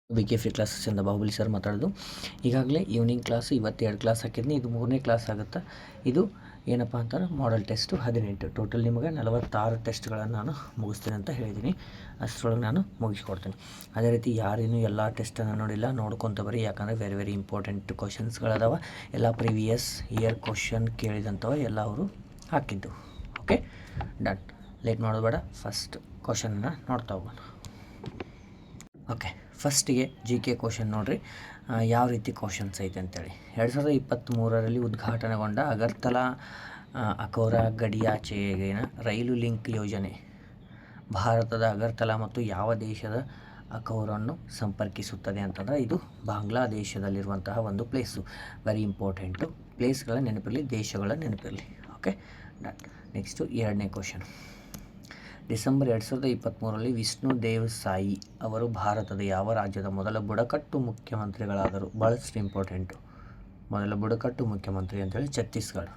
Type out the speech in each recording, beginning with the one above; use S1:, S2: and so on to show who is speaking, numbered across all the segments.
S1: B K free ಕ್ಲಾಸಸ್ಸಿಂದ Bahubali sir ಮಾತಾಡೋದು. ಈಗಾಗಲೇ ಈವ್ನಿಂಗ್ ಕ್ಲಾಸ್ ಇವತ್ತು 2 ಕ್ಲಾಸ್ ಹಾಕಿದ್ನಿ. ಇದು 3ನೇ ಕ್ಲಾಸ್ ಆಗುತ್ತೆ. ಇದು ಏನಪ್ಪ ಅಂತಂದ್ರೆ ಮಾಡೆಲ್ ಟೆಸ್ಟು 18 ಟೋಟಲ್ ನಿಮಗೆ 46 ಟೆಸ್ಟ್ಗಳನ್ನು ನಾನು ಮುಗಿಸ್ತೀನಿ ಅಂತ ಹೇಳಿದ್ದೀನಿ. ಅಷ್ಟರೊಳಗೆ ನಾನು ಮುಗಿಸ್ಕೊಡ್ತೀನಿ. ಅದೇ ರೀತಿ ಯಾರೇನು ಎಲ್ಲ ಟೆಸ್ಟನ್ನು ನೋಡಿಲ್ಲ ನೋಡ್ಕೊತ ಬರ್ರಿ, ಯಾಕಂದರೆ ವೆರಿ ಇಂಪಾರ್ಟೆಂಟ್ ಕ್ವಶನ್ಸ್ಗಳದಾವ. ಎಲ್ಲ ಪ್ರೀವಿಯಸ್ ಇಯರ್ ಕ್ವಶನ್ ಕೇಳಿದಂಥವ ಎಲ್ಲ ಅವರು ಹಾಕಿದ್ದು. Okay, done. ಲೇಟ್ ಮಾಡೋದು ಬೇಡ, ಫಸ್ಟ್ ಕ್ವಶನ್ನ ನೋಡ್ತಾ ಹೋಗೋಣ. ಓಕೆ, ಫಸ್ಟಿಗೆ ಜಿ ಕೆ ಕ್ವಶನ್ ನೋಡಿರಿ, ಯಾವ ರೀತಿ ಕ್ವಶನ್ಸ್ ಐತೆ ಅಂತೇಳಿ. 2023ರಲ್ಲಿ ಉದ್ಘಾಟನೆಗೊಂಡ ಅಗರ್ತಲಾ ಅಖೌರಾ ಗಡಿಯಾಚೆಗಿನ ರೈಲು ಲಿಂಕ್ ಯೋಜನೆ ಭಾರತದ ಅಗರ್ತಲಾ ಮತ್ತು ಯಾವ ದೇಶದ ಅಖೌರನ್ನು ಸಂಪರ್ಕಿಸುತ್ತದೆ ಅಂತಂದರೆ ಇದು ಬಾಂಗ್ಲಾದೇಶದಲ್ಲಿರುವಂತಹ ಒಂದು ಪ್ಲೇಸು. Very important. ಪ್ಲೇಸ್ಗಳ ನೆನಪಿರಲಿ, ದೇಶಗಳ ನೆನಪಿರಲಿ. Okay, done. ನೆಕ್ಸ್ಟು 2ನೇ ಕ್ವಶನ್. ಡಿಸೆಂಬರ್ 2023ರಲ್ಲಿ ವಿಷ್ಣು ದೇವ್ ಸಾಯಿ ಅವರು ಭಾರತದ ಯಾವ ರಾಜ್ಯದ ಮೊದಲ ಬುಡಕಟ್ಟು ಮುಖ್ಯಮಂತ್ರಿಗಳಾದರು? ಭಾಳಷ್ಟು ಇಂಪಾರ್ಟೆಂಟು. ಮೊದಲ ಬುಡಕಟ್ಟು ಮುಖ್ಯಮಂತ್ರಿ ಅಂತೇಳಿ ಛತ್ತೀಸ್ಗಢ.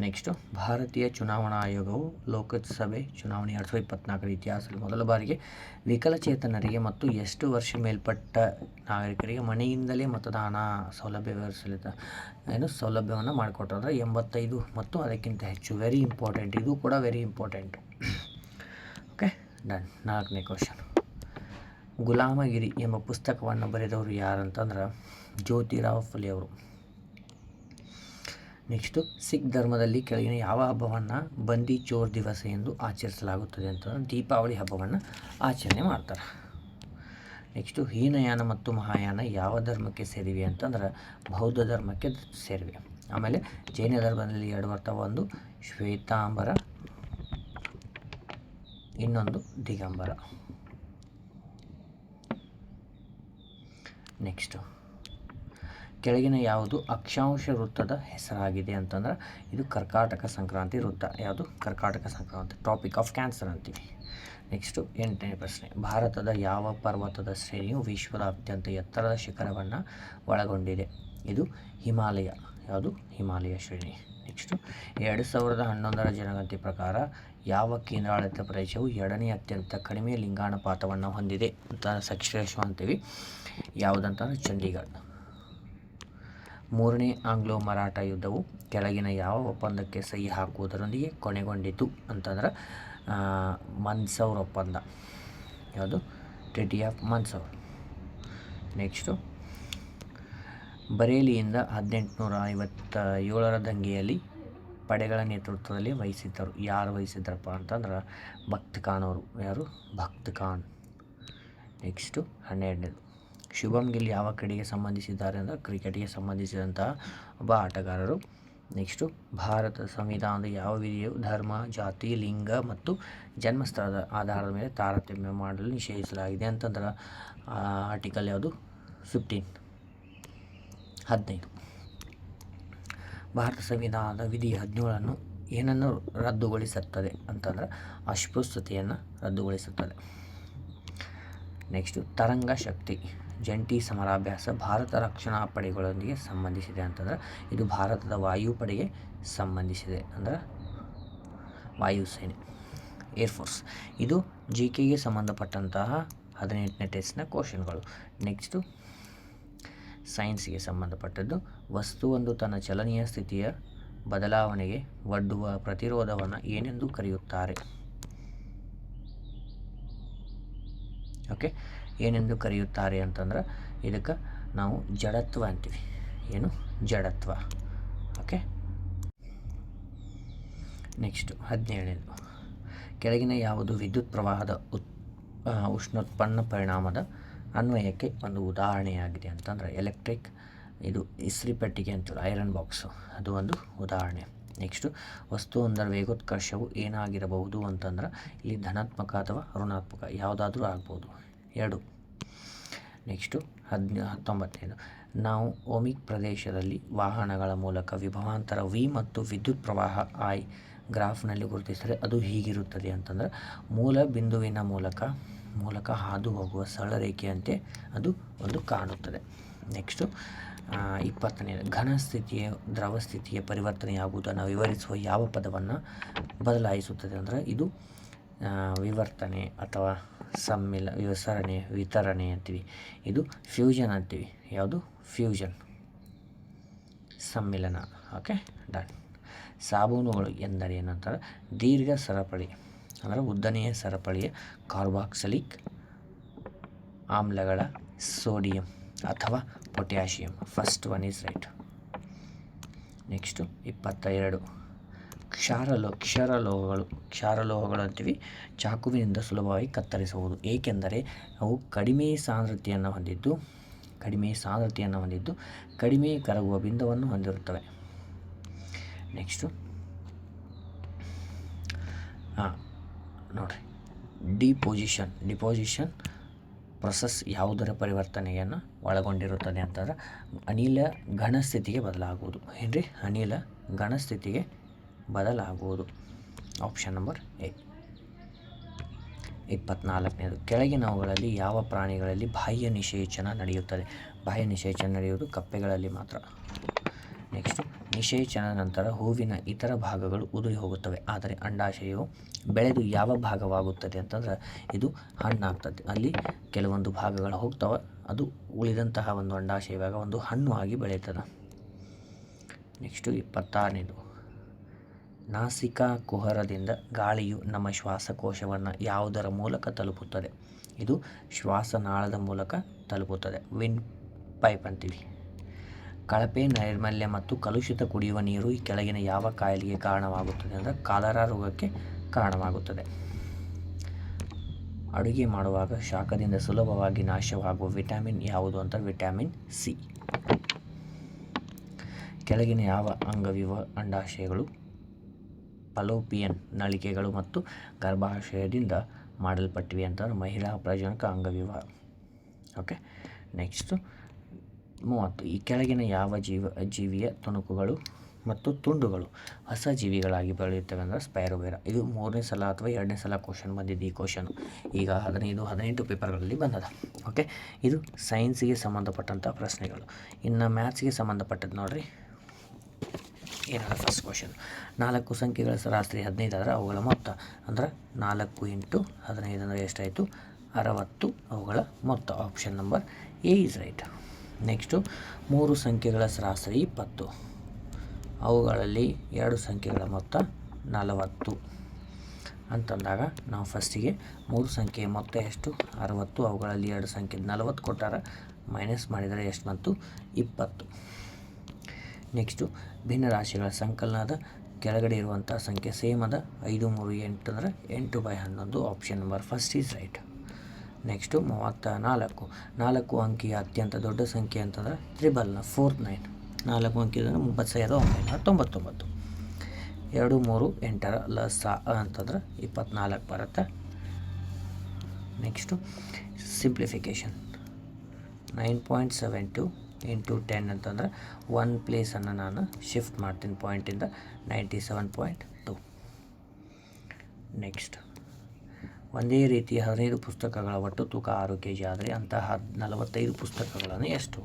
S1: ನೆಕ್ಸ್ಟು, ಭಾರತೀಯ ಚುನಾವಣಾ ಆಯೋಗವು ಲೋಕಸಭೆ ಚುನಾವಣೆ 2024ರ ಇತಿಹಾಸದಲ್ಲಿ ಮೊದಲ ಬಾರಿಗೆ ವಿಕಲಚೇತನರಿಗೆ ಮತ್ತು ಎಷ್ಟು ವರ್ಷ ಮೇಲ್ಪಟ್ಟ ನಾಗರಿಕರಿಗೆ ಮನೆಯಿಂದಲೇ ಮತದಾನ ಸೌಲಭ್ಯವನ್ನು ಮಾಡಿಕೊಟ್ಟಾರೆ? 85 ಮತ್ತು ಅದಕ್ಕಿಂತ ಹೆಚ್ಚು. ವೆರಿ ಇಂಪಾರ್ಟೆಂಟ್, ಇದು ಕೂಡ ವೆರಿ ಇಂಪಾರ್ಟೆಂಟು. Okay, done. 4ನೇ ಕ್ವಶನ್. ಗುಲಾಮಗಿರಿ ಎಂಬ ಪುಸ್ತಕವನ್ನು ಬರೆದವರು ಯಾರಂತಂದ್ರೆ ಜ್ಯೋತಿರಾವ್ ಫುಲೆ ಅವರು. ನೆಕ್ಸ್ಟು, ಸಿಖ್ ಧರ್ಮದಲ್ಲಿ ಕೆಳಗಿನ ಯಾವ ಹಬ್ಬವನ್ನು ಬಂದಿ ಚೋರ್ ದಿವಸ ಎಂದು ಆಚರಿಸಲಾಗುತ್ತದೆ ಅಂತಂದ್ರೆ ದೀಪಾವಳಿ ಹಬ್ಬವನ್ನು ಆಚರಣೆ ಮಾಡ್ತಾರೆ. ನೆಕ್ಸ್ಟು, ಹೀನಯಾನ ಮತ್ತು ಮಹಾಯಾನ ಯಾವ ಧರ್ಮಕ್ಕೆ ಸೇರಿವೆ ಅಂತಂದ್ರೆ ಬೌದ್ಧ ಧರ್ಮಕ್ಕೆ ಸೇರಿವೆ. ಆಮೇಲೆ ಜೈನ ಧರ್ಮದಲ್ಲಿ 2 ಅರ್ಥ, ಒಂದು ಶ್ವೇತಾಂಬರ, ಇನ್ನೊಂದು ದಿಗಂಬರ. ನೆಕ್ಸ್ಟು, ಕೆಳಗಿನ ಯಾವುದು ಅಕ್ಷಾಂಶ ವೃತ್ತದ ಹೆಸರಾಗಿದೆ ಅಂತಂದ್ರೆ ಇದು ಕರ್ಕಾಟಕ ಸಂಕ್ರಾಂತಿ ವೃತ್ತ. ಯಾವುದು? ಕರ್ಕಾಟಕ ಸಂಕ್ರಾಂತಿ. ಟಾಪಿಕ್ ಆಫ್ ಕ್ಯಾನ್ಸರ್ ಅಂತೀವಿ. ನೆಕ್ಸ್ಟು 8ನೇ ಪ್ರಶ್ನೆ. ಭಾರತದ ಯಾವ ಪರ್ವತದ ಶ್ರೇಣಿಯು ವಿಶ್ವದ ಅತ್ಯಂತ ಎತ್ತರದ ಶಿಖರವನ್ನು ಒಳಗೊಂಡಿದೆ? ಇದು ಹಿಮಾಲಯ. ಯಾವುದು? ಹಿಮಾಲಯ ಶ್ರೇಣಿ. ನೆಕ್ಸ್ಟು, 2011ರ ಜನಗಣತಿ ಪ್ರಕಾರ ಯಾವ ಕೇಂದ್ರಾಡಳಿತ ಪ್ರದೇಶವು 2ನೇ ಅತ್ಯಂತ ಕಡಿಮೆ ಲಿಂಗಾನುಪಾತವನ್ನು ಹೊಂದಿದೆ ಅಂತ ಸಕ್ಸೇಶ್ವ ಅಂತೀವಿ? ಯಾವುದಂತಂದ್ರೆ ಚಂಡೀಗಢ. 3ನೇ ಆಂಗ್ಲೋ ಮರಾಠ ಯುದ್ಧವು ಕೆಳಗಿನ ಯಾವ ಒಪ್ಪಂದಕ್ಕೆ ಸಹಿ ಹಾಕುವುದರೊಂದಿಗೆ ಕೊನೆಗೊಂಡಿತು ಅಂತಂದ್ರೆ ಮನ್ಸೌರ್ ಒಪ್ಪಂದ. ಯಾವುದು? ಟ್ರೀಟಿ ಆಫ್ ಮನ್ಸೌರ್. ನೆಕ್ಸ್ಟು, ಬರೇಲಿಯಿಂದ 1857ರ ದಂಗೆಯಲ್ಲಿ ಪಡೆಗಳ ನೇತೃತ್ವದಲ್ಲಿ ವಹಿಸಿದ್ದರು. ಯಾರು ವಹಿಸಿದ್ರಪ್ಪ ಅಂತಂದ್ರೆ ಬಖ್ತ್ ಖಾನ್ ಅವರು. ಯಾರು? ಬಖ್ತ್ ಖಾನ್. ನೆಕ್ಸ್ಟು 12ನೇದು. ಶುಭಮ್ ಗಿಲ್ ಯಾವ ಕ್ರೀಡೆಗೆ ಸಂಬಂಧಿಸಿದ್ದಾರೆ ಅಂದರೆ ಕ್ರಿಕೆಟ್ಗೆ ಸಂಬಂಧಿಸಿದಂತಹ ಒಬ್ಬ ಆಟಗಾರರು. ನೆಕ್ಸ್ಟು, ಭಾರತದ ಸಂವಿಧಾನದ ಯಾವ ವಿಧಿಯು ಧರ್ಮ, ಜಾತಿ, ಲಿಂಗ ಮತ್ತು ಜನ್ಮಸ್ಥಳದ ಆಧಾರದ ಮೇಲೆ ತಾರತಮ್ಯ ಮಾಡಲು ನಿಷೇಧಿಸಲಾಗಿದೆ ಅಂತಂದ್ರೆ ಆರ್ಟಿಕಲ್ ಯಾವುದು? 15. ಭಾರತ ಸಂವಿಧಾನದ ವಿಧಿ 17 ಏನನ್ನು ರದ್ದುಗೊಳಿಸುತ್ತದೆ ಅಂತಂದ್ರೆ ಅಸ್ಪೃಶ್ಯತೆಯನ್ನು ರದ್ದುಗೊಳಿಸುತ್ತದೆ. ನೆಕ್ಸ್ಟು, ತರಂಗ ಶಕ್ತಿ ಜಂಟಿ ಸಮರಾಭ್ಯಾಸ ಭಾರತ ರಕ್ಷಣಾ ಪಡೆಗಳೊಂದಿಗೆ ಸಂಬಂಧಿಸಿದೆ ಅಂತಂದ್ರೆ ಇದು ಭಾರತದ ವಾಯುಪಡೆಗೆ ಸಂಬಂಧಿಸಿದೆ. ಅಂದ್ರೆ ವಾಯುಸೇನೆ, ಏರ್ಫೋರ್ಸ್. ಇದು ಜಿ ಕೆಗೆ ಸಂಬಂಧಪಟ್ಟಂತಹ 18ನೇ ಟೆಸ್ಟ್ನ ಕ್ವಶನ್ಗಳು. ನೆಕ್ಸ್ಟು, ಸೈನ್ಸ್ಗೆ ಸಂಬಂಧಪಟ್ಟದ್ದು. ವಸ್ತುವೊಂದು ತನ್ನ ಚಲನೀಯ ಸ್ಥಿತಿಯ ಬದಲಾವಣೆಗೆ ಒಡ್ಡುವ ಪ್ರತಿರೋಧವನ್ನು ಏನೆಂದು ಕರೆಯುತ್ತಾರೆ? ಓಕೆ, ಏನೆಂದು ಕರೆಯುತ್ತಾರೆ ಅಂತಂದ್ರೆ ಇದಕ್ಕೆ ನಾವು ಜಡತ್ವ ಅಂತೀವಿ. ಏನು? ಜಡತ್ವ. ಓಕೆ, ನೆಕ್ಸ್ಟು 17ನೇದು. ಕೆಳಗಿನ ಯಾವುದು ವಿದ್ಯುತ್ ಪ್ರವಾಹದ ಉಷ್ಣೋತ್ಪನ್ನ ಪರಿಣಾಮದ ಅನ್ವಯಕ್ಕೆ ಒಂದು ಉದಾಹರಣೆಯಾಗಿದೆ ಅಂತಂದರೆ ಎಲೆಕ್ಟ್ರಿಕ್. ಇದು ಇಸ್ತ್ರಿ ಪೆಟ್ಟಿಗೆ ಅಂತೀವಿ, ಐರನ್ ಬಾಕ್ಸು, ಅದು ಒಂದು ಉದಾಹರಣೆ. ನೆಕ್ಸ್ಟು, ವಸ್ತುವೊಂದರ ವೇಗೋತ್ಕರ್ಷವು ಏನಾಗಿರಬಹುದು ಅಂತಂದ್ರೆ ಇಲ್ಲಿ ಧನಾತ್ಮಕ ಅಥವಾ ಋಣಾತ್ಮಕ ಯಾವುದಾದ್ರೂ ಆಗ್ಬೋದು, 2. ನೆಕ್ಸ್ಟು 19ನೇದು. ನಾವು ಓಮಿಕ್ ಪ್ರದೇಶದಲ್ಲಿ ವಾಹನಗಳ ಮೂಲಕ ವಿಭವಾಂತರ ವಿ ಮತ್ತು ವಿದ್ಯುತ್ ಪ್ರವಾಹ ಐ ಗ್ರಾಫ್ನಲ್ಲಿ ಗುರುತಿಸಿದರೆ ಅದು ಹೀಗಿರುತ್ತದೆ ಅಂತಂದ್ರೆ ಮೂಲ ಬಿಂದುವಿನ ಮೂಲಕ ಹಾದು ಹೋಗುವ ಸರಳ ರೇಖೆಯಂತೆ ಅದು ಒಂದು ಕಾಣುತ್ತದೆ. ನೆಕ್ಸ್ಟು 20ನೇದು. ಘನ ಸ್ಥಿತಿಯ ದ್ರವ ಸ್ಥಿತಿಯ ಪರಿವರ್ತನೆಯಾಗುವುದನ್ನು ವಿವರಿಸುವ ಯಾವ ಪದವನ್ನು ಬದಲಾಯಿಸುತ್ತದೆ ಅಂದರೆ ಇದು ವಿವರ್ತನೆ ಅಥವಾ ವಿತರಣೆ ಅಂತೀವಿ. ಇದು ಫ್ಯೂಷನ್ ಅಂತೀವಿ. ಯಾವುದು? ಫ್ಯೂಷನ್, ಸಮ್ಮಿಲನ. Okay, done. ಸಾಬೂನುಗಳು ಎಂದರೆ ಏನಂತಾರೆ? ದೀರ್ಘ ಸರಪಳಿ ಅಂದರೆ ಉದ್ದನೆಯ ಸರಪಳಿಯ ಕಾರ್ಬಾಕ್ಸಿಲಿಕ್ ಆಮ್ಲಗಳ ಸೋಡಿಯಂ ಅಥವಾ potassium. First one is right. Next 22. ಕ್ಷಾರಲೋಹಗಳು ಅಂತೀವಿ. ಚಾಕುವಿನಿಂದ ಸುಲಭವಾಗಿ ಕತ್ತರಿಸಬಹುದು, ಏಕೆಂದರೆ ಅವು ಕಡಿಮೆ ಸಾಂದ್ರತೆಯನ್ನು ಹೊಂದಿದ್ದು ಕಡಿಮೆ ಕರಗುವ ಬಿಂದುವನ್ನು ಹೊಂದಿರುತ್ತವೆ. ನೆಕ್ಸ್ಟು ನೋಡಿರಿ, ಡಿಪೋಸಿಷನ್ ಪ್ರೊಸೆಸ್ ಯಾವುದರ ಪರಿವರ್ತನೆಯನ್ನು ಒಳಗೊಂಡಿರುತ್ತದೆ ಅಂತಂದ್ರೆ ಅನಿಲ ಘನ ಸ್ಥಿತಿಗೆ ಬದಲಾಗುವುದು. ಏನ್ರಿ? ಅನಿಲ ಘನ ಸ್ಥಿತಿಗೆ ಬದಲಾಗುವುದು. Option number A. 24ನೇದು, ಕೆಳಗಿನವುಗಳಲ್ಲಿ ಯಾವ ಪ್ರಾಣಿಗಳಲ್ಲಿ ಬಾಹ್ಯ ನಿಷೇಚನ ನಡೆಯುತ್ತದೆ? ಬಾಹ್ಯ ನಿಷೇಚನ ನಡೆಯುವುದು ಕಪ್ಪೆಗಳಲ್ಲಿ ಮಾತ್ರ. ನೆಕ್ಸ್ಟು, ನಿಷೇಚನದ ನಂತರ ಹೂವಿನ ಇತರ ಭಾಗಗಳು ಉದುರಿ ಹೋಗುತ್ತವೆ, ಆದರೆ ಅಂಡಾಶಯವು ಬೆಳೆದು ಯಾವ ಭಾಗವಾಗುತ್ತದೆ ಅಂತಂದ್ರೆ ಇದು ಹಣ್ಣಾಗ್ತದೆ. ಅಲ್ಲಿ ಕೆಲವೊಂದು ಭಾಗಗಳು ಹೋಗ್ತವೆ, ಅದು ಉಳಿದಂತಹ ಒಂದು ಅಂಡಾಶಯವಾಗ ಒಂದು ಹಣ್ಣು ಆಗಿ ಬೆಳೀತದೆ. ನೆಕ್ಸ್ಟು 26ನೇದು, ನಾಸಿಕಾ ಕುಹರದಿಂದ ಗಾಳಿಯು ನಮ್ಮ ಶ್ವಾಸಕೋಶವನ್ನು ಯಾವುದರ ಮೂಲಕ ತಲುಪುತ್ತದೆ? ಇದು ಶ್ವಾಸನಾಳದ ಮೂಲಕ ತಲುಪುತ್ತದೆ. ವಿಂಡ್ ಪೈಪ್ ಅಂತೀವಿ. ಕಳಪೆ ನೈರ್ಮಲ್ಯ ಮತ್ತು ಕಲುಷಿತ ಕುಡಿಯುವ ನೀರು ಈ ಕೆಳಗಿನ ಯಾವ ಕಾಯಿಲೆಗೆ ಕಾರಣವಾಗುತ್ತದೆ ಅಂದರೆ ಕಾಲರಾ ರೋಗಕ್ಕೆ ಕಾರಣವಾಗುತ್ತದೆ. ಅಡುಗೆ ಮಾಡುವಾಗ ಶಾಖದಿಂದ ಸುಲಭವಾಗಿ ನಾಶವಾಗುವ ವಿಟಮಿನ್ ಯಾವುದು ಅಂತ? Vitamin C. ಕೆಳಗಿನ ಯಾವ ಅಂಗವ್ಯೂಹ ಅಂಡಾಶಯಗಳು ಫಲೋಪಿಯನ್ ನಳಿಕೆಗಳು ಮತ್ತು ಗರ್ಭಾಶಯದಿಂದ ಮಾಡಲ್ಪಟ್ಟಿವೆ ಅಂತಂದ್ರೆ ಮಹಿಳಾ ಪ್ರಜನಕ ಅಂಗವ್ಯೂಹ. Okay, next 30. ಈ ಕೆಳಗಿನ ಯಾವ ಜೀವಿಯ ತುಣುಕುಗಳು ಮತ್ತು ತುಂಡುಗಳು ಹೊಸ ಜೀವಿಗಳಾಗಿ ಬೆಳೆಯುತ್ತವೆ ಅಂದರೆ ಸ್ಪೈರೋವೇರಾ. ಇದು 3ನೇ ಸಲ ಅಥವಾ 2ನೇ ಸಲ ಕ್ವಶನ್ ಬಂದಿದ್ದು ಈ ಕ್ವಶನು. ಈಗ 18 ಪೇಪರ್ಗಳಲ್ಲಿ ಬಂದದ. ಓಕೆ, ಇದು ಸೈನ್ಸಿಗೆ ಸಂಬಂಧಪಟ್ಟಂಥ ಪ್ರಶ್ನೆಗಳು. ಇನ್ನು ಮ್ಯಾಥ್ಸ್ಗೆ ಸಂಬಂಧಪಟ್ಟದ್ದು ನೋಡಿರಿ. ಏನಲ್ಲ ಫಸ್ಟ್ ಕ್ವಶನ್, 4 ಸಂಖ್ಯೆಗಳ ಸರಾಸರಿ 15 ಆದರೆ ಅವುಗಳ ಮೊತ್ತ ಅಂದ್ರೆ 4 × 15 ಅಂದರೆ ಎಷ್ಟಾಯಿತು? 60 ಅವುಗಳ ಮೊತ್ತ. Option number A is right. Next 3 ಸಂಖ್ಯೆಗಳ ಸರಾಸರಿ 20, ಅವುಗಳಲ್ಲಿ 2 ಸಂಖ್ಯೆಗಳ ಮೊತ್ತ 40 ಅಂತಂದಾಗ ನಾವು ಫಸ್ಟಿಗೆ 3 ಸಂಖ್ಯೆಯ ಮೊತ್ತ ಎಷ್ಟು? 60, ಅವುಗಳಲ್ಲಿ 2 ಸಂಖ್ಯೆ 40 ಕೊಟ್ಟಾರ, ಮೈನಸ್ ಮಾಡಿದರೆ ಎಷ್ಟು ಬಂತು? 20. ನೆಕ್ಸ್ಟು ಭಿನ್ನ ರಾಶಿಗಳ ಸಂಕಲನದ ಕೆಳಗಡೆ ಇರುವಂಥ ಸಂಖ್ಯೆ ಸೇಮ್ ಅದ. 5, 3, 8 ಅಂದರೆ 8/11. Option number first is right. Next 34. 4 ಅಂಕಿಯ ಅತ್ಯಂತ ದೊಡ್ಡ ಸಂಖ್ಯೆ ಅಂತಂದ್ರೆ 499. 4 ಅಂಕಿದಂದ್ರೆ 3999. 2, 3, 8ರ ಲಸ ಅಂತಂದ್ರೆ 24 ಬರುತ್ತೆ. ನೆಕ್ಸ್ಟು ಸಿಂಪ್ಲಿಫಿಕೇಷನ್ 9.72 × 10 ಅಂತಂದ್ರೆ 1 ಪ್ಲೇಸನ್ನು ನಾನು ಶಿಫ್ಟ್ ಮಾಡ್ತೀನಿ ಪಾಯಿಂಟಿಂದ 97.2. ನೆಕ್ಸ್ಟ್, ಒಂದೇ ರೀತಿಯ 15 ಪುಸ್ತಕಗಳ ಒಟ್ಟು ತೂಕ 6 kg ಆದರೆ ಅಂತಹ 45 ಪುಸ್ತಕಗಳನ್ನು ಎಷ್ಟು?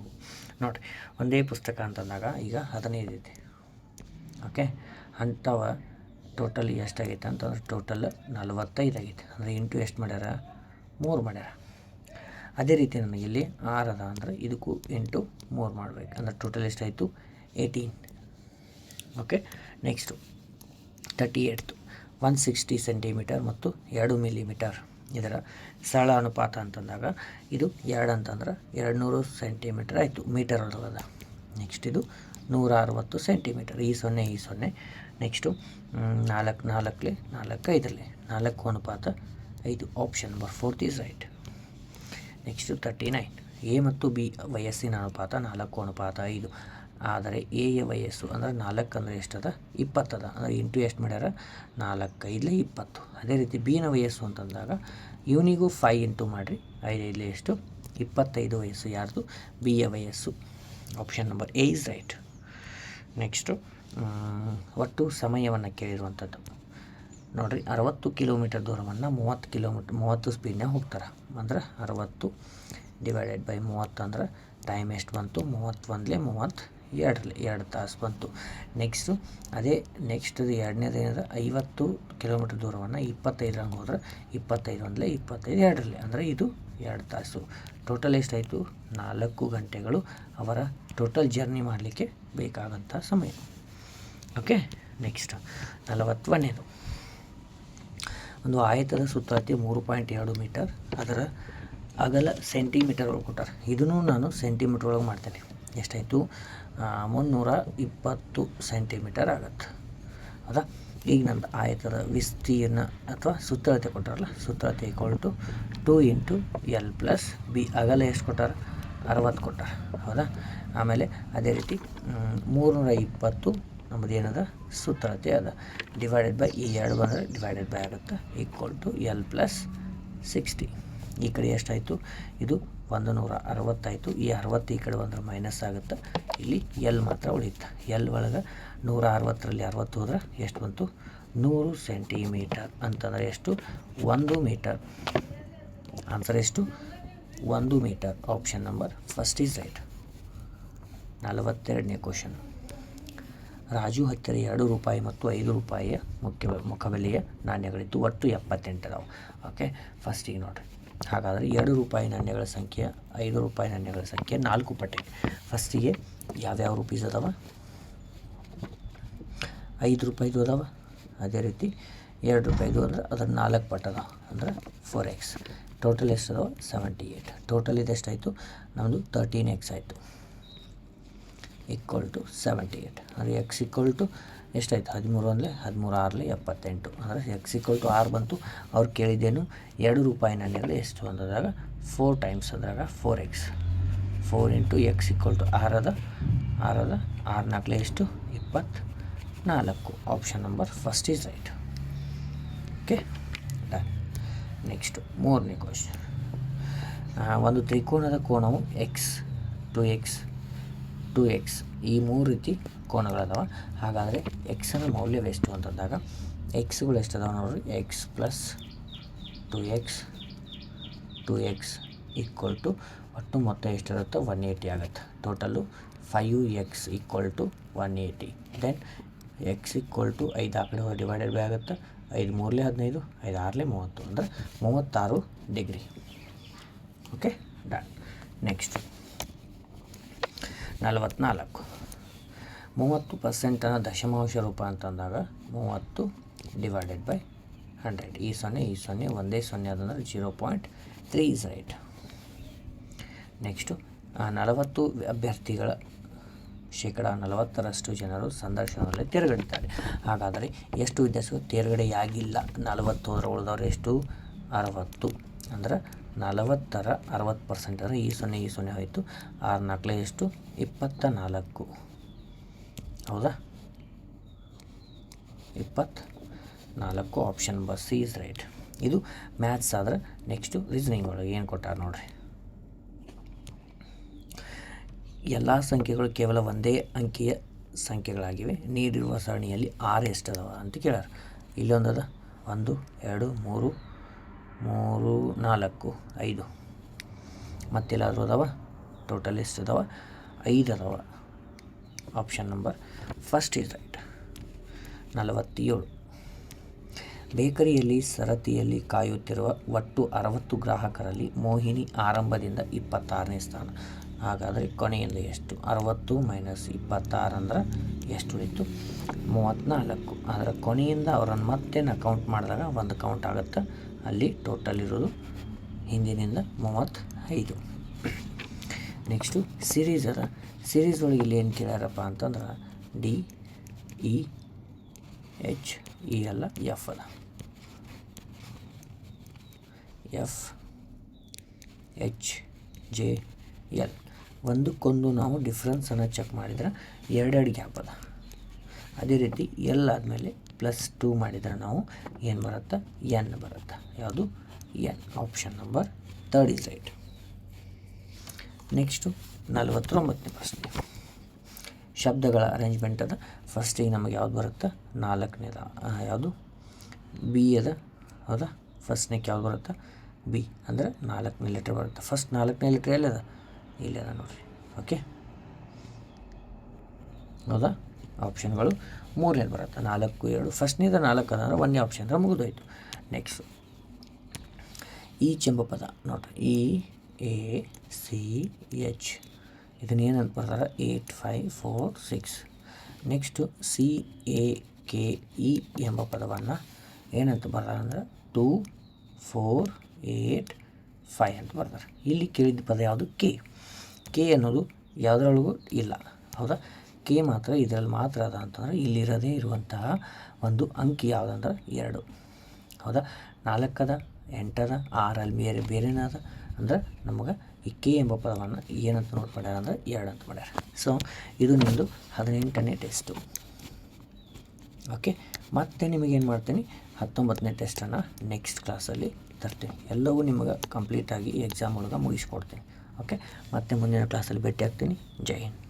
S1: ನೋಡಿರಿ, ಒಂದೇ ಪುಸ್ತಕ ಅಂತಂದಾಗ ಈಗ 15 ಐತಿ. ಓಕೆ, ಅಂಥವ ಟೋಟಲ್ ಎಷ್ಟಾಗೈತೆ ಅಂತಂದ್ರೆ ಟೋಟಲ್ 45 ಆಗೈತೆ. ಅಂದರೆ ಇಂಟು ಎಷ್ಟು ಮಾಡ್ಯಾರ? 3 ಮಾಡ್ಯಾರ. ಅದೇ ರೀತಿ ನನಗೆ ಇಲ್ಲಿ 6 ಅದ ಅಂದರೆ ಇದಕ್ಕೂ ಇಂಟು 3 ಮಾಡಬೇಕು. ಅಂದರೆ ಟೋಟಲ್ ಎಷ್ಟಾಯಿತು? 18. Okay, next 38. 160 ಸೆಂಟಿಮೀಟರ್ ಮತ್ತು 2 ಮಿಲಿಮೀಟರ್ ಇದರ ಸರಳ ಅನುಪಾತ ಅಂತಂದಾಗ ಇದು 2 ಅಂತಂದ್ರೆ 200 ಸೆಂಟಿಮೀಟರ್ ಆಯಿತು, ಮೀಟರ್ ಒಳಗದ. ನೆಕ್ಸ್ಟ್ ಇದು 160 ಸೆಂಟಿಮೀಟರ್. ಈ 0. ನೆಕ್ಸ್ಟು 4 4 5 4 ಅನುಪಾತ 5. Option number 4 is right. Next 39. A ಮತ್ತು ಬಿ ವಯಸ್ಸಿನ ಅನುಪಾತ 4:5. ಆದರೆ ಎಯ ವಯಸ್ಸು ಅಂದರೆ 4 ಅಂದರೆ ಎಷ್ಟದ? 20 ಅದ. ಅಂದರೆ ಇಂಟು ಎಷ್ಟು ಮಾಡ್ಯಾರ? 4 5 20. ಅದೇ ರೀತಿ ಬಿನ ವಯಸ್ಸು ಅಂತಂದಾಗ ಇವನಿಗೂ 5 ಇಂಟು ಮಾಡಿರಿ. 5 5 ಎಷ್ಟು? 25 ವಯಸ್ಸು. ಯಾರ್ದು? ಬಿಯ ವಯಸ್ಸು. Option number A is right. Next ಒಟ್ಟು ಸಮಯವನ್ನು ಕೇಳಿರುವಂಥದ್ದು ನೋಡಿರಿ. 60 ಕಿಲೋಮೀಟರ್ ದೂರವನ್ನು 30 ಸ್ಪೀಡ್ನಾಗ ಹೋಗ್ತಾರೆ. ಅಂದ್ರೆ 60 ಡಿವೈಡೆಡ್ ಬೈ 30 ಅಂದ್ರೆ ಟೈಮ್ ಎಷ್ಟು ಬಂತು? 31 30 ಎರಡು ತಾಸು ಬಂತು. ನೆಕ್ಸ್ಟು ಅದೇ ಎರಡನೇದು ಏನಾದ್ರೆ 50 ಕಿಲೋಮೀಟ್ರ್ ದೂರವನ್ನು 25 ಹಂಗೆ ಹೋದ್ರೆ 25 ಒಂದಲೇ 25 ಎರಡರಲ್ಲಿ ಅಂದರೆ ಇದು 2 ತಾಸು. ಟೋಟಲ್ ಎಷ್ಟಾಯಿತು? 4 ಗಂಟೆಗಳು ಅವರ ಟೋಟಲ್ ಜರ್ನಿ ಮಾಡಲಿಕ್ಕೆ ಬೇಕಾದಂಥ ಸಮಯ. ಓಕೆ, ನೆಕ್ಸ್ಟ್ 41ನೇದು. ಒಂದು ಆಯತದ ಸುತ್ತಳತೆ 3.2 ಮೀಟರ್, ಅದರ ಅಗಲ ಸೆಂಟಿಮೀಟರ್ ಒಳಗೆ ಕೊಟ್ಟಾರೆ. ಇದನ್ನು ನಾನು ಸೆಂಟಿಮೀಟ್ರ್ ಒಳಗೆ ಮಾಡ್ತೇನೆ. ಎಷ್ಟಾಯಿತು? 320 ಸೆಂಟಿಮೀಟರ್ ಆಗುತ್ತೆ. ಹೌದಾ? ಈಗ ನಂದು ಆಯತದ ವಿಸ್ತೀರ್ಣ ಅಥವಾ ಸುತ್ತಳತೆ ಕೊಟ್ಟಾರಲ್ಲ, ಸುತ್ತಳತೆ = 2 × L + B. ಅಗಲ ಎಷ್ಟು ಕೊಟ್ಟಾರ? 60 ಕೊಟ್ಟಾರ. ಹೌದಾ? ಆಮೇಲೆ ಅದೇ ರೀತಿ 320 ನಮ್ಮದು ಏನದ ಸುತ್ತಳತೆ ಅದ, ಡಿವೈಡೆಡ್ ಬೈ ಈ 2 ಬಂದರೆ ಡಿವೈಡೆಡ್ ಬೈ ಆಗುತ್ತೆ, = L + 60. ಈ ಕಡೆ ಎಷ್ಟಾಯಿತು? ಇದು 160 ಆಯಿತು. ಈ 60 ಈ ಕಡೆ ಬಂದರೆ ಮೈನಸ್ ಆಗುತ್ತೆ, ಇಲ್ಲಿ L ಮಾತ್ರ ಉಳಿಯುತ್ತೆ. L ಒಳಗೆ 160ರಲ್ಲಿ 60 ಹೋದ್ರೆ ಎಷ್ಟು ಬಂತು? 100 ಸೆಂಟಿಮೀಟರ್. ಅಂತಂದರೆ ಎಷ್ಟು? 1 ಮೀಟರ್. ಆನ್ಸರ್ ಎಷ್ಟು? 1 metre. Option number first is right. 42ನೇ ಕ್ವಶನ್. ರಾಜು ಹತ್ತಿರ 2 ರೂಪಾಯಿ ಮತ್ತು 5 ರೂಪಾಯಿಯ ಮುಖಬೆಲೆಯ ನಾಣ್ಯಗಳಿದ್ದು ಒಟ್ಟು 78 ಅದಾವೆ. ಓಕೆ, ಫಸ್ಟಿಗೆ ನೋಡಿರಿ. ಹಾಗಾದರೆ 2 ರೂಪಾಯಿ ನಾಣ್ಯಗಳ ಸಂಖ್ಯೆ 5 ರೂಪಾಯಿ ನಾಣ್ಯಗಳ ಸಂಖ್ಯೆ 4 ಪಟ್ಟಿಗೆ. ಫಸ್ಟಿಗೆ ಯಾವ್ಯಾವ ರೂಪೀಸ್ ಅದಾವ? 5 ರೂಪಾಯಿದು ಅದಾವ. ಅದೇ ರೀತಿ 2 ರೂಪಾಯಿದು ಅಂದರೆ ಅದ್ರ 4 ಪಟ್ಟು ಅದಾವ, ಅಂದರೆ 4x. ಟೋಟಲ್ ಎಷ್ಟು ಅದಾವ? 78. ಟೋಟಲ್ ಇದು ಎಷ್ಟಾಯಿತು? ನಮ್ಮದು 13x ಆಯಿತು, = 78. ಅಂದರೆ x ಎಷ್ಟಾಯಿತು? 13 ಅಂದರೆ 13 6 78. ಅಂದರೆ x = 6 ಬಂತು. ಅವ್ರು ಕೇಳಿದ್ದೇನು? 2 ರೂಪಾಯಿ ನಾಣ್ಯಗಳು ಎಷ್ಟು ಅಂದಾಗ 4 ಟೈಮ್ಸ್ ಅಂದಾಗ 4x. 4 × x = 6 ಅದ. 6 4 ಎಷ್ಟು? 24. Option number first is right. Okay, done. Next 3ನೇ ಕ್ವಶನ್. ಒಂದು ತ್ರಿಕೋನದ ಕೋನವು x, 2x, 2x ಈ 3 ರೀತಿ ಕೋನಗಳದಾವ. ಹಾಗಾದರೆ ಎಕ್ಸನ ಮೌಲ್ಯವೆಷ್ಟು ಅಂತಂದಾಗ ಎಕ್ಸ್ಗಳು ಎಷ್ಟು ಅದಾವ ನೋಡ್ರಿ? x + 2x, 2x = ಒಟ್ಟು ಮೊತ್ತ ಎಷ್ಟಿರುತ್ತೆ? 180 ಆಗುತ್ತೆ. Total 5x = 180. ದೆನ್ x = 5 ಆ ಕಡೆ ಹೋಗಿ ಡಿವೈಡೆಡ್ ಬೈ ಆಗುತ್ತೆ. 5 3 15, 5 6 30, ಅಂದರೆ 36 ಡಿಗ್ರಿ. Okay, done. ನೆಕ್ಸ್ಟ್ 44. 30% ದಶಮಾಂಶ ರೂಪ ಅಂತಂದಾಗ 30 ಡಿವೈಡೆಡ್ ಬೈ 100. ಈ 0 ಒಂದೇ 0 ಅದಂದ್ರೆ 0.3 ಈಸ್ ರೈಟ್. ನೆಕ್ಸ್ಟು 40 ಅಭ್ಯರ್ಥಿಗಳ ಶೇಕಡ 40ರಷ್ಟು ಜನರು ಸಂದರ್ಶನದಲ್ಲಿ ತೇರ್ಗಡೆಯುತ್ತಾರೆ. ಹಾಗಾದರೆ ಎಷ್ಟು ವಿದ್ಯಾರ್ಥಿಗಳು ತೇರ್ಗಡೆಯಾಗಿಲ್ಲ? 40 ಹೋದ್ರೆ ಉಳಿದವರು ಎಷ್ಟು? 60. ಅಂದ್ರೆ 40ರ 60% ಅಂದರೆ ಈ 0 ಹೋಯಿತು. 6 4 ಎಷ್ಟು? 24. ಹೌದಾ? 24. Option number C is right. ಇದು ಮ್ಯಾಥ್ಸ್ ಆದರೆ ನೆಕ್ಸ್ಟು ರೀಸನಿಂಗ್ ಒಳಗೆ ಏನು ಕೊಟ್ಟಾರೆ ನೋಡಿರಿ. ಎಲ್ಲ ಸಂಖ್ಯೆಗಳು ಕೇವಲ ಒಂದೇ ಅಂಕಿಯ ಸಂಖ್ಯೆಗಳಾಗಿವೆ. ನೀಡಿರುವ ಸರಣಿಯಲ್ಲಿ 6 ಎಷ್ಟದಾವ ಅಂತ ಕೇಳ್ಯಾರ. ಇಲ್ಲೊಂದದ 1 2 3 4 5. ಮತ್ತೆಲ್ಲಾದರೂ ಅದಾವ? ಟೋಟಲ್ ಎಷ್ಟು ಅದಾವ? 5 ಅದಾವ. Option number first is right. 47. ಬೇಕರಿಯಲ್ಲಿ ಸರತಿಯಲ್ಲಿ ಕಾಯುತ್ತಿರುವ ಒಟ್ಟು 60 ಗ್ರಾಹಕರಲ್ಲಿ ಮೋಹಿನಿ ಆರಂಭದಿಂದ 26ನೇ ಸ್ಥಾನ. ಹಾಗಾದರೆ ಕೊನೆಯಿಂದ ಎಷ್ಟು? 60 - 26 ಅಂದ್ರೆ ಎಷ್ಟು ಉಳಿತು? 34. ಆದರೆ ಕೊನೆಯಿಂದ ಅವರನ್ನು ಮತ್ತೆ ನಾ ಕೌಂಟ್ ಮಾಡಿದಾಗ ಒಂದು ಕೌಂಟ್ ಆಗುತ್ತೆ. ಅಲ್ಲಿ ಟೋಟಲ್ ಇರೋದು ಹಿಂದಿನಿಂದ 35. ನೆಕ್ಸ್ಟು ಸಿರೀಸ್ ಅದ. ಸಿರೀಸ್ ಒಳಗೆ ಇಲ್ಲಿ ಏನು ಕೇಳ್ಯಾರಪ್ಪ ಅಂತಂದ್ರೆ D E H E ಅಲ್ಲ F ಅದ. F H J L ಒಂದಕ್ಕೊಂದು ನಾವು ಡಿಫ್ರೆನ್ಸನ್ನು ಚೆಕ್ ಮಾಡಿದ್ರೆ 2 ಗ್ಯಾಪ್ ಅದ. ಅದೇ ರೀತಿ L ಆದಮೇಲೆ +2 ಮಾಡಿದರೆ ನಾವು ಏನು ಬರುತ್ತೆ? N ಬರುತ್ತೆ. ಯಾವುದು? N. Option number 3 is right. Next 49ನೇ ಪ್ರಶ್ನೆ. ಶಬ್ದಗಳ ಅರೇಂಜ್ಮೆಂಟ್ ಅದ. ಫಸ್ಟಿಗೆ ನಮಗೆ ಯಾವ್ದು ಬರುತ್ತೆ? 4ನೇದ ಯಾವುದು? ಬಿ ಅದ. ಹೌದಾ? ಫಸ್ಟ್ನೇಕ್ಕೆ ಯಾವ್ದು ಬರುತ್ತೆ? ಬಿ. ಅಂದರೆ 4ನೇ ಲೆಟ್ರ್ ಬರುತ್ತೆ. ಫಸ್ಟ್ 4ನೇ ಲೆಟ್ರ್ ಎಲ್ಲದ? ಇಲ್ಲದ ನೋಡಿರಿ. ಓಕೆ, ಹೌದಾ? ಆಪ್ಷನ್ಗಳು ಮೂರನೇದು ಬರುತ್ತೆ, 4 2. ಫಸ್ಟ್ನೇದು 4 ಅಂದ್ರೆ ಒಂದನೇ ಆಪ್ಷನ್ ಅಂದ್ರೆ ಮುಗಿದೋಯ್ತು. ನೆಕ್ಸ್ಟ್ ಈಚ್ ಎಂಬ ಪದ ನೋಡಿರಿ, EACH ಇದನ್ನೇನಂತ ಬರ್ತಾರೆ 8 5 4 6. ನೆಕ್ಸ್ಟು CAKE ಎಂಬ ಪದವನ್ನು ಏನಂತ ಬರ್ತಾರೆ ಅಂದ್ರೆ 2 4 8 5 ಅಂತ ಬರ್ತಾರೆ. ಇಲ್ಲಿ ಕೇಳಿದ ಪದ ಯಾವುದು? ಕೆ ಅನ್ನೋದು ಯಾವುದ್ರೊಳಗೂ ಇಲ್ಲ, ಹೌದಾ? ಕೆ ಮಾತ್ರ ಇದರಲ್ಲಿ ಮಾತ್ರ ಅದ ಅಂತಂದ್ರೆ ಇಲ್ಲಿರದೇ ಇರುವಂತಹ ಒಂದು ಅಂಕಿ ಯಾವುದಂದ್ರೆ 2, ಹೌದಾ? 4 ಅದ, 8 ಅದ, 6 ಅಲ್ಲಿ ಬೇರೆನೇ ಅದ ಅಂದ್ರೆ ನಮಗೆ ಈ ಕೆ ಎಂಬ ಪದವನ್ನು ಏನಂತ ನೋಟ್ ಮಾಡ್ಯಾರ ಅಂದ್ರೆ 2 ಅಂತ ಮಾಡ್ಯಾರ. ಸೊ ಇದು ನಿಮ್ಮದು 18ನೇ ಟೆಸ್ಟು. ಓಕೆ, ಮತ್ತೆ ನಿಮಗೇನು ಮಾಡ್ತೀನಿ, 19ನೇ ಟೆಸ್ಟನ್ನು ನೆಕ್ಸ್ಟ್ ಕ್ಲಾಸಲ್ಲಿ ತರ್ತೀನಿ. ಎಲ್ಲವೂ ನಿಮಗೆ ಕಂಪ್ಲೀಟಾಗಿ ಎಕ್ಸಾಮ್ ಒಳಗೆ ಮುಗಿಸ್ಕೊಡ್ತೀನಿ. ಓಕೆ, ಮತ್ತೆ ಮುಂದಿನ ಕ್ಲಾಸಲ್ಲಿ ಭೇಟಿ ಆಗ್ತೀನಿ. ಜೈ ಹಿಂದ್.